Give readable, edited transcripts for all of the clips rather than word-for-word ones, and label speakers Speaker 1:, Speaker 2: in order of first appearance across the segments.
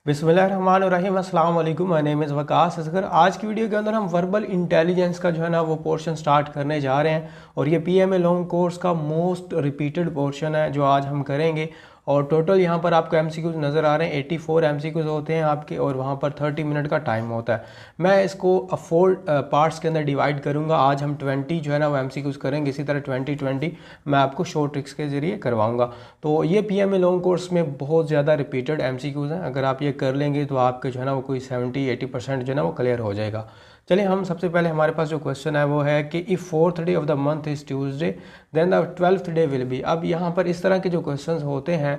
Speaker 1: बिस्मिल्लाहिर्रहमानिर्रहीम अस्सलाम वालेकुम। My name is Waqas Asghar. आज की वीडियो के अंदर हम वर्बल इंटेलिजेंस का जो है ना वो पोर्शन स्टार्ट करने जा रहे हैं और ये पीएमए लॉन्ग कोर्स का मोस्ट रिपीटेड पोर्शन है जो आज हम करेंगे। और टोटल यहाँ पर आपको एमसीक्यूज नज़र आ रहे हैं, 84 एमसीक्यूज होते हैं आपके और वहाँ पर 30 मिनट का टाइम होता है। मैं इसको 4 पार्ट्स के अंदर डिवाइड करूँगा। आज हम 20 जो है ना वो एमसीक्यूज करेंगे, इसी तरह 20 मैं आपको शॉर्ट ट्रिक्स के ज़रिए करवाऊँगा। तो ये पीएमए लॉन्ग कोर्स में बहुत ज़्यादा रिपीटेड एमसीक्यूज हैं। अगर आप ये कर लेंगे तो आपके जो है ना वो कोई 70-80% जो है ना वो क्लियर हो जाएगा। चलिए हम सबसे पहले हमारे पास जो क्वेश्चन है वो है कि if 4th day of the month is Tuesday then the 12th day will be. अब यहाँ पर इस तरह के जो क्वेश्चंस होते हैं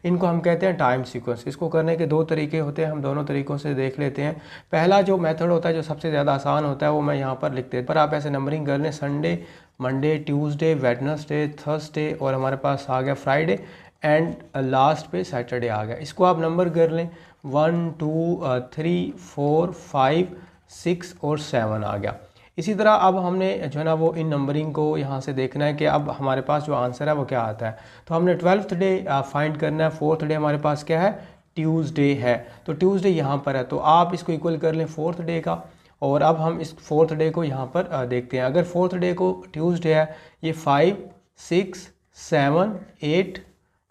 Speaker 1: इनको हम कहते हैं टाइम सीक्वेंस। इसको करने के दो तरीके होते हैं, हम दोनों तरीक़ों से देख लेते हैं। पहला जो मेथड होता है जो सबसे ज़्यादा आसान होता है वो मैं यहाँ पर लिख देता हूँ, पर आप ऐसे नंबरिंग कर लें, Sunday, Monday, Tuesday, Wednesday, Thursday और हमारे पास आ गया फ्राइडे एंड लास्ट पे सैटरडे आ गया। इसको आप नंबर कर लें, 1 2 3 4 5 6 और 7 आ गया। इसी तरह अब हमने जो है ना वो इन नंबरिंग को यहाँ से देखना है कि अब हमारे पास जो आंसर है वो क्या आता है। तो हमने 12th डे फाइंड करना है। 4th डे हमारे पास क्या है, ट्यूसडे है, तो ट्यूसडे यहाँ पर है, तो आप इसको इक्वल कर लें 4th डे का। और अब हम इस 4th डे को यहाँ पर देखते हैं। अगर 4th डे को ट्यूसडे है, ये 5 6 7 8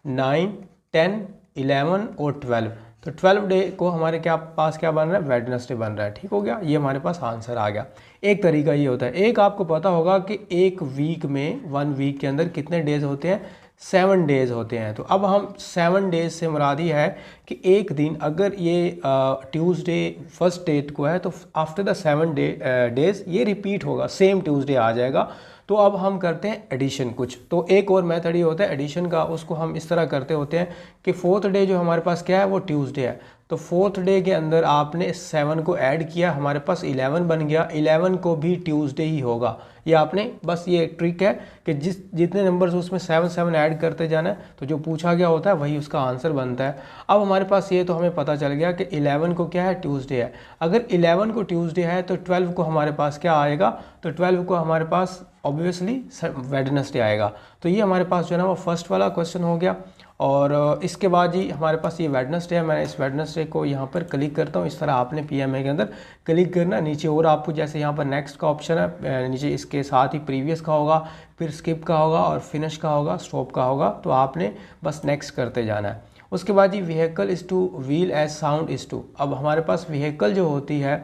Speaker 1: 9 10 11 और 12, तो 12 डे को हमारे पास क्या बन रहा है, वेडनेसडे बन रहा है। ठीक हो गया, ये हमारे पास आंसर आ गया। एक तरीका ये होता है। एक आपको पता होगा कि एक वीक में 1 वीक के अंदर कितने डेज होते हैं, 7 डेज होते हैं। तो अब हम 7 डेज से मुरादी है कि एक दिन अगर ये ट्यूसडे फर्स्ट डेट को है तो आफ्टर द 7 डेज ये रिपीट होगा, सेम ट्यूसडे आ जाएगा। तो अब हम करते हैं एडिशन कुछ। तो एक और मेथड ये होता है एडिशन का, उसको हम इस तरह करते होते हैं कि 4th डे जो हमारे पास क्या है वो ट्यूसडे है, तो 4th डे के अंदर आपने 7 को ऐड किया, हमारे पास 11 बन गया, 11 को भी ट्यूसडे ही होगा। ये आपने बस ये एक ट्रिक है कि जितने नंबर्स उसमें 7 7 ऐड करते जाना है, तो जो पूछा गया होता है वही उसका आंसर बनता है। अब हमारे पास ये तो हमें पता चल गया कि 11 को क्या है, ट्यूसडे है। अगर 11 को ट्यूसडे है तो 12 को हमारे पास क्या आएगा, तो 12 को हमारे पास ऑब्वियसली वेडनेसडे आएगा। तो ये हमारे पास जो है ना वो फर्स्ट वाला क्वेश्चन हो गया। और इसके बाद जी हमारे पास ये वेडनेसडे है, मैं इस वेडनेसडे को यहाँ पर क्लिक करता हूँ। इस तरह आपने पीएमए के अंदर क्लिक करना, नीचे और आपको जैसे यहाँ पर नेक्स्ट का ऑप्शन है, नीचे इसके साथ ही प्रीवियस का होगा, फिर स्किप का होगा और फिनिश का होगा, स्टॉप का होगा, तो आपने बस नेक्स्ट करते जाना है। उसके बाद G vehicle is two wheel as sound is two. अब हमारे पास व्हीकल जो होती है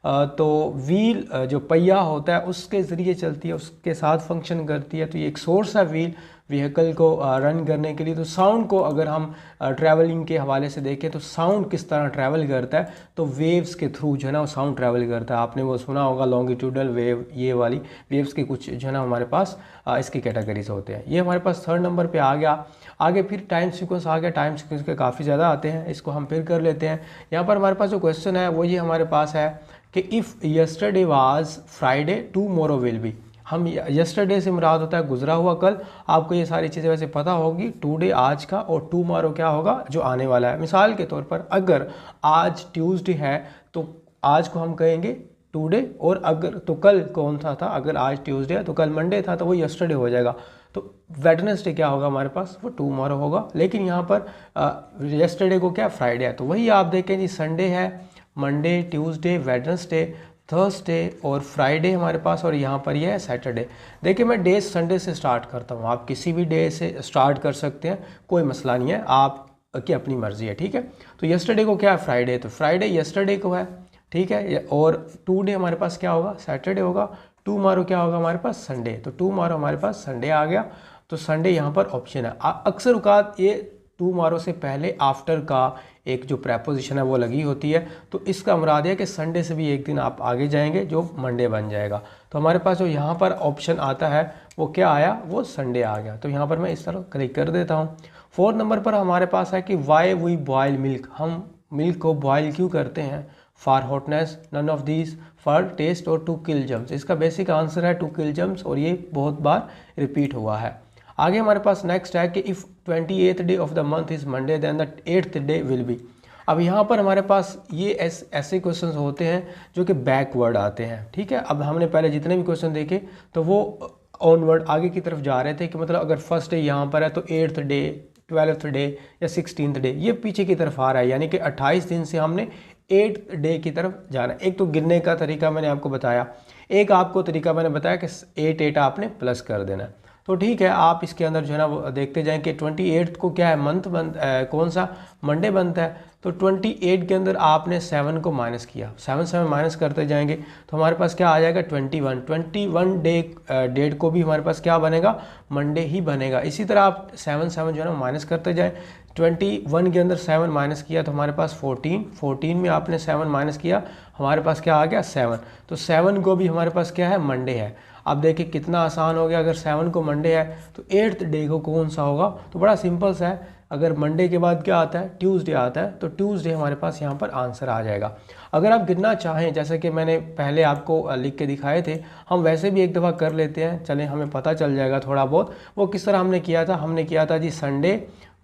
Speaker 1: तो व्हील जो पहिया होता है उसके ज़रिए चलती है, उसके साथ फंक्शन करती है, तो ये एक सोर्स है व्हील व्हीकल को रन करने के लिए। तो साउंड को अगर हम ट्रैवलिंग के हवाले से देखें तो साउंड किस तरह ट्रैवल करता है, तो वेव्स के थ्रू जो है ना वो साउंड ट्रैवल करता है। आपने वो सुना होगा लॉन्गिट्यूडल वेव, ये वाली वेव्स के कुछ जो है ना हमारे पास इसकी कैटेगरीज होते हैं। ये हमारे पास 3rd नंबर पे आ गया। आगे फिर टाइम सीक्वेंस आ गया। टाइम सीक्वेंस के काफ़ी ज़्यादा आते हैं, इसको हम फिर कर लेते हैं। यहाँ पर हमारे पास जो क्वेश्चन है वो ये हमारे पास है कि if yesterday was Friday tomorrow will be. हम यस्टरडे से मुराद होता है गुजरा हुआ कल। आपको ये सारी चीज़ें वैसे पता होगी, टुडे आज का और टुमारो क्या होगा, जो आने वाला है। मिसाल के तौर पर अगर आज ट्यूसडे है तो आज को हम कहेंगे टुडे, और अगर तो कल कौन सा था, अगर आज ट्यूसडे है तो कल मंडे था, तो वो यस्टरडे हो जाएगा। तो वेडनेसडे क्या होगा हमारे पास, वो टुमारो होगा। लेकिन यहाँ पर यस्टरडे को क्या फ्राइडे है, तो वही आप देखें जी, संडे है, मंडे, ट्यूसडे, वेडनेसडे, थर्सडे और फ्राइडे हमारे पास, और यहाँ पर यह है सैटरडे। देखिए मैं डे संडे से स्टार्ट करता हूँ, आप किसी भी डे से स्टार्ट कर सकते हैं, कोई मसला नहीं है, आप की अपनी मर्जी है। ठीक है, तो यस्टरडे को क्या है, फ्राइडे, तो फ्राइडे यस्टरडे को है। ठीक है, और टुडे हमारे पास क्या होगा, सैटरडे होगा। टुमारो क्या होगा हमारे पास, संडे, तो टुमारो हमारे पास संडे आ गया। तो संडे यहाँ पर ऑप्शन है। अक्सर औकात ये टुमारो से पहले आफ्टर का एक जो प्रेपोजिशन है वो लगी होती है, तो इसका मुराद है कि संडे से भी एक दिन आप आगे जाएंगे जो मंडे बन जाएगा। तो हमारे पास जो यहाँ पर ऑप्शन आता है वो क्या आया, वो संडे आ गया। तो यहाँ पर मैं इस तरह क्लिक कर देता हूँ। 4th नंबर पर हमारे पास है कि वाई वी बॉयल मिल्क। हम मिल्क को बॉयल क्यों करते हैं, for hotness, none of these, for taste और टू किल जर्म्स। इसका बेसिक आंसर है टू किल जर्म्स, और ये बहुत बार रिपीट हुआ है। आगे हमारे पास नेक्स्ट है कि if 28th day of the month is Monday then the 8th day will be. अब यहाँ पर हमारे पास ये ऐसे क्वेश्चंस होते हैं जो कि बैकवर्ड आते हैं। ठीक है, अब हमने पहले जितने भी क्वेश्चन देखे तो वो ऑनवर्ड आगे की तरफ जा रहे थे, कि मतलब अगर फर्स्ट डे यहाँ पर है तो 8th डे 12th डे या 16th डे, ये पीछे की तरफ आ रहा है, यानी कि 28 दिन से हमने 8th डे की तरफ जाना है। एक तो गिनने का तरीका मैंने आपको बताया, एक आपको तरीका मैंने बताया कि 8 आपने प्लस कर देना है। तो ठीक है, आप इसके अंदर जो है ना वो देखते जाएं कि 28 को क्या है मंथ कौन सा मंडे बनता है। तो 28 के अंदर आपने 7 को माइनस किया, 7 माइनस करते जाएंगे तो हमारे पास क्या आ जाएगा 21 डेट को भी हमारे पास क्या बनेगा, मंडे ही बनेगा। इसी तरह आप 7 जो है ना माइनस करते जाएं। 21 के अंदर 7 माइनस किया तो हमारे पास 14 में आपने 7 माइनस किया, हमारे पास क्या आ गया 7। तो 7 को भी हमारे पास क्या है मंडे है। अब देखिए कितना आसान हो गया, अगर 7 को मंडे है तो 8th डे को कौन सा होगा। तो बड़ा सिंपल सा है, अगर मंडे के बाद क्या आता है ट्यूसडे आता है, तो ट्यूसडे हमारे पास यहाँ पर आंसर आ जाएगा। अगर आप गिनना चाहें, जैसे कि मैंने पहले आपको लिख के दिखाए थे, हम वैसे भी एक दफ़ा कर लेते हैं, चलें हमें पता चल जाएगा थोड़ा बहुत। वो किस तरह हमने किया था, हमने किया था जी संडे,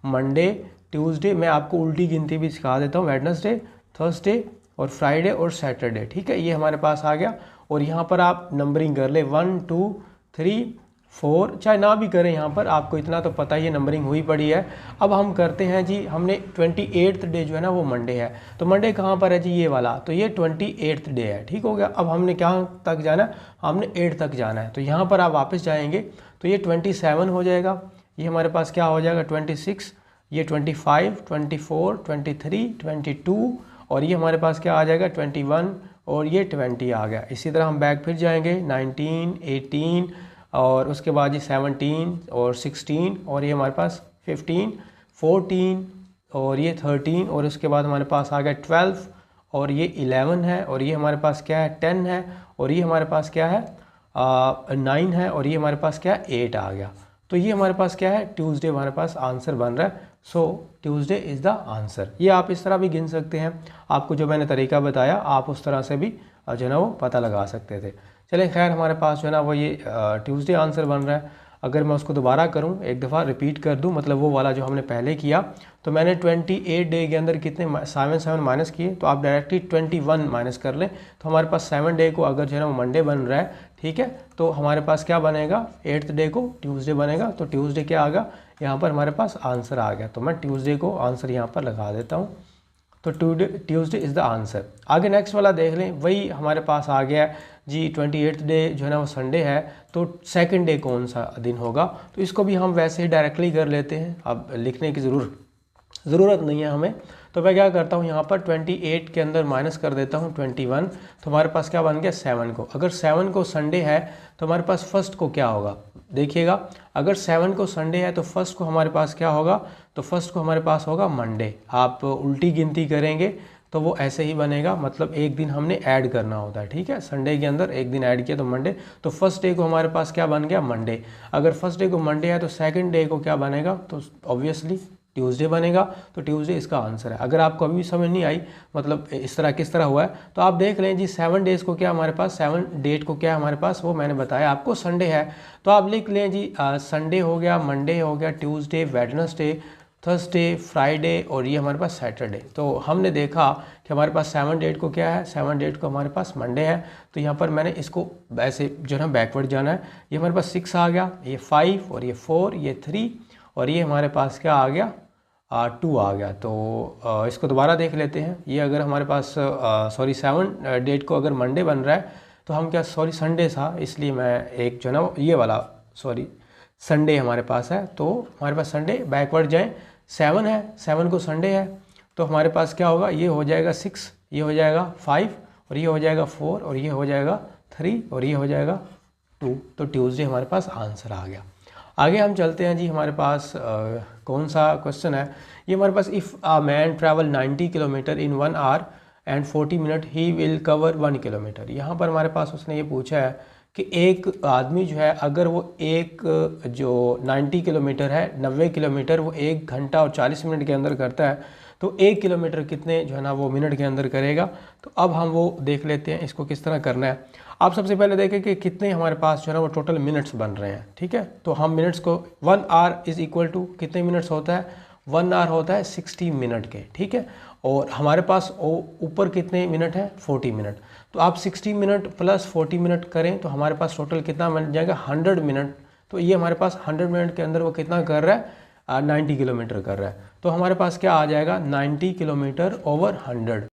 Speaker 1: मंडे, ट्यूसडे, मैं आपको उल्टी गिनती भी सिखा देता हूँ, वेडनेसडे, थर्सडे और फ्राइडे और सैटरडे। ठीक है, ये हमारे पास आ गया। और यहाँ पर आप नंबरिंग कर ले 1 2 3 4, चाहे ना भी करें, यहाँ पर आपको इतना तो पता ही है नंबरिंग हुई पड़ी है। अब हम करते हैं जी, हमने 28th डे जो है ना वो मंडे है, तो मंडे कहाँ पर है जी ये वाला, तो ये 28th डे है। ठीक हो गया। अब हमने कहाँ तक जाना है, हमने 8 तक जाना है। तो यहाँ पर आप वापस जाएंगे तो ये 27 हो जाएगा, ये हमारे पास क्या हो जाएगा 26, ये 25, 24, 23, 22 और ये हमारे पास क्या आ जाएगा 21 और ये 20 आ गया। इसी तरह हम बैक फिर जाएंगे 19, 18 और उसके बाद ये 17 और 16 और ये हमारे पास 15, 14 और ये 13 और उसके बाद हमारे पास आ गया 12 और ये 11 है और ये हमारे पास क्या है 10 है और ये हमारे पास क्या है 9 है और ये हमारे पास क्या है 8 आ गया। तो ये हमारे पास क्या है ट्यूसडे हमारे पास आंसर बन रहा है। सो ट्यूसडे इज़ द आंसर। ये आप इस तरह भी गिन सकते हैं, आपको जो मैंने तरीका बताया आप उस तरह से भी जो है ना वो पता लगा सकते थे। चलें खैर, हमारे पास जो है ना वो ये ट्यूसडे आंसर बन रहा है। अगर मैं उसको दोबारा करूं, एक दफ़ा रिपीट कर दूं, मतलब वो वाला जो हमने पहले किया, तो मैंने 28 डे के अंदर कितने 7 माइनस किए, तो आप डायरेक्टली 21 माइनस कर लें। तो हमारे पास 7 डे को अगर जो है ना वो मंडे बन रहा है, ठीक है, तो हमारे पास क्या बनेगा 8th डे को ट्यूसडे बनेगा। तो ट्यूसडे क्या आ गया, यहाँ पर हमारे पास आंसर आ गया। तो मैं ट्यूसडे को आंसर यहाँ पर लगा देता हूँ। तो ट्यूसडे इज़ द आंसर। आगे नेक्स्ट वाला देख लें, वही हमारे पास आ गया जी 28th डे जो है ना वो संडे है, तो सेकंड डे कौन सा दिन होगा। तो इसको भी हम वैसे ही डायरेक्टली कर लेते हैं, अब लिखने की ज़रूरत नहीं है हमें। तो मैं क्या करता हूँ, यहाँ पर 28 के अंदर माइनस कर देता हूँ 21, तो हमारे पास क्या बन गया 7 को। अगर 7 को संडे है तो हमारे पास फर्स्ट को क्या होगा, देखिएगा, अगर 7 को संडे है तो फर्स्ट को हमारे पास क्या होगा, तो फर्स्ट को हमारे पास होगा मंडे। आप उल्टी गिनती करेंगे तो वो ऐसे ही बनेगा, मतलब एक दिन हमने ऐड करना होता है। ठीक है, संडे के अंदर एक दिन ऐड किया तो मंडे, तो फर्स्ट डे को हमारे पास क्या बन गया मंडे। अगर फर्स्ट डे को मंडे है तो सेकंड डे को क्या बनेगा, तो ऑब्वियसली ट्यूसडे बनेगा। तो ट्यूसडे इसका आंसर है। अगर आपको अभी भी समझ नहीं आई मतलब इस तरह किस तरह हुआ है, तो आप देख लें जी 7 डेज़ को क्या हमारे पास, 7 डेट को क्या हमारे पास, वो मैंने बताया आपको संडे है। तो आप लिख लें जी संडे हो गया, मंडे हो गया, ट्यूसडे, वेडनेसडे, थर्सडे, फ्राइडे और ये हमारे पास सैटरडे। तो हमने देखा कि हमारे पास 7 डेट को क्या है, 7 डेट को हमारे पास मंडे है। तो यहाँ पर मैंने इसको ऐसे जो है ना बैकवर्ड जाना है। ये हमारे पास 6 आ गया, ये 5 और ये 4, ये 3 और ये हमारे पास क्या आ गया 2 आ गया। तो इसको दोबारा देख लेते हैं। ये अगर हमारे पास 7 डेट को अगर मंडे बन रहा है तो हम क्या, संडे था, इसलिए मैं एक जो है ना ये वाला संडे हमारे पास है। तो हमारे पास संडे बैकवर्ड जाएं, 7 है, 7 को संडे है तो हमारे पास क्या होगा, ये हो जाएगा 6, ये हो जाएगा 5 और ये हो जाएगा 4 और ये हो जाएगा 3 और ये हो जाएगा 2। तो ट्यूसडे हमारे पास आंसर आ गया। आगे हम चलते हैं जी, हमारे पास कौन सा क्वेश्चन है ये हमारे पास, if a man travel 90 kilometre in 1 hour and 40 minute he will cover 1 kilometre. यहाँ पर हमारे पास उसने ये पूछा है कि एक आदमी जो है अगर वो एक जो 90 किलोमीटर है, 90 किलोमीटर वो 1 घंटा और 40 मिनट के अंदर करता है, तो 1 किलोमीटर कितने जो है ना वो मिनट के अंदर करेगा। तो अब हम वो देख लेते हैं इसको किस तरह करना है। आप सबसे पहले देखें कि कितने हमारे पास जो है ना वो टोटल मिनट्स बन रहे हैं। ठीक है, तो हम मिनट्स को 1 आवर इज़ इक्वल टू कितने मिनट्स होता है, 1 आवर होता है 60 मिनट के। ठीक है, और हमारे पास ऊपर कितने मिनट है 40 मिनट। तो आप 60 मिनट प्लस 40 मिनट करें तो हमारे पास टोटल कितना बन जाएगा 100 मिनट। तो ये हमारे पास 100 मिनट के अंदर वो कितना कर रहा है, 90 किलोमीटर कर रहा है, तो हमारे पास क्या आ जाएगा 90 किलोमीटर ओवर 100।